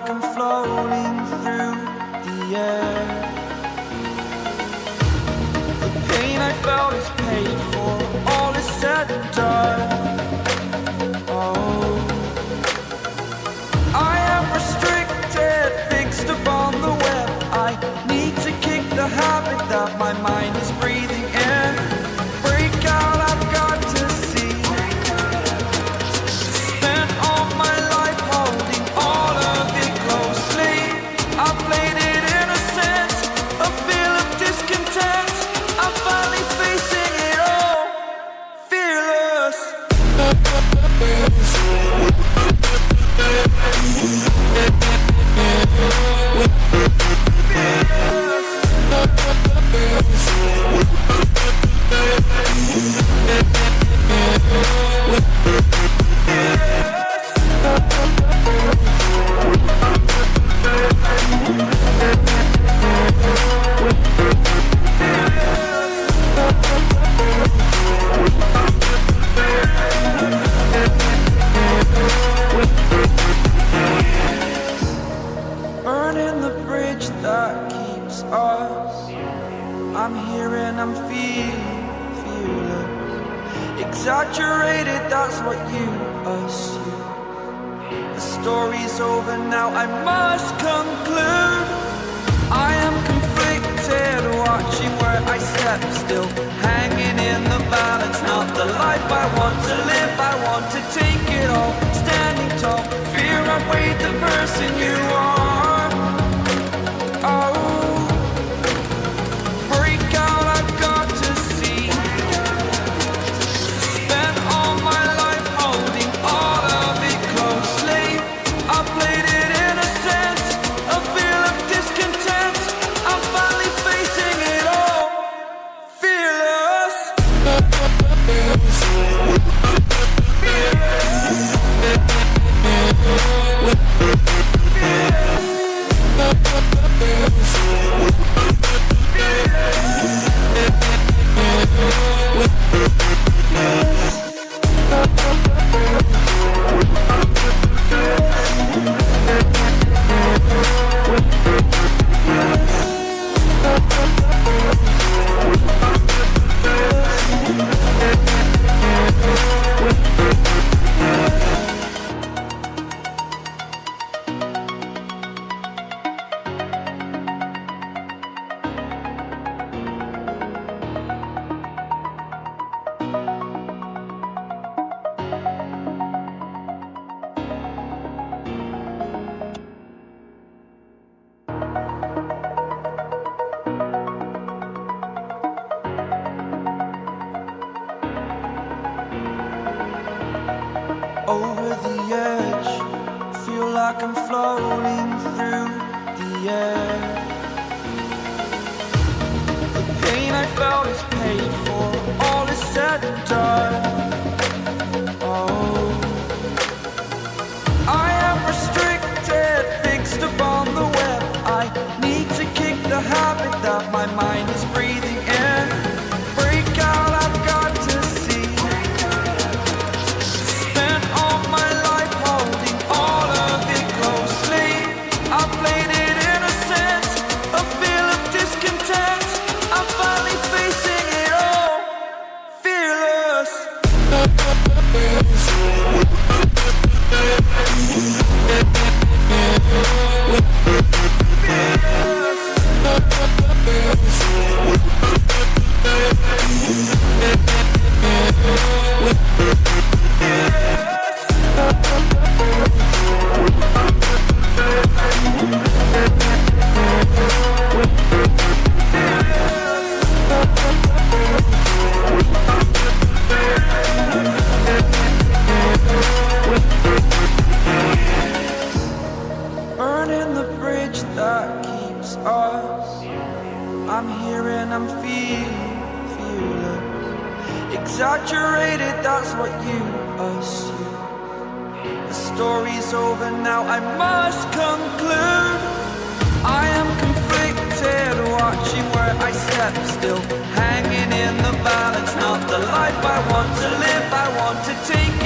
like I'm floating through the air. The pain I felt is paid for, all is said and done. Oh, I am restricted, fixed upon the web. I need to kick the habit that my mind is breathing in. Break out, I've got to see. Spent all my life holding all of it closely. I played it innocent, a feel of discontent. I'm finally facing it all, fearless. Burning the bridge that keeps us. I'm here and I'm feeling fearless. Exaggerated, that's what you assume. The story's over now, I must conclude. I am conflicted, watching where I step still, hanging in the balance. Not the life I want to live, I want to take it all. Standing tall, fear I've weighed the person you are. Oh, break out, I've got to see. Spent all my life holding all of it closely. I played it innocent, a feel of discontent. I'm finally facing it all, fearless. Over the edge, feel like I'm floating through the air. The pain I felt is paid for, all is said and done. Oh, I am restricted, fixed upon the web. I need to kick the habit that my mind is breathing in. Break out, I've got to see. Spent all my life holding all of it closely. I played it innocent, a feel of discontent. I'm finally facing it all, fearless. Burning the bridge that keeps us. I'm here and I'm feeling fearless. Exaggerated, that's what you assume. The story's over now, I must conclude. I am conflicted, watching where I step still, hanging in the balance. Not the life I want to live, I want to take it.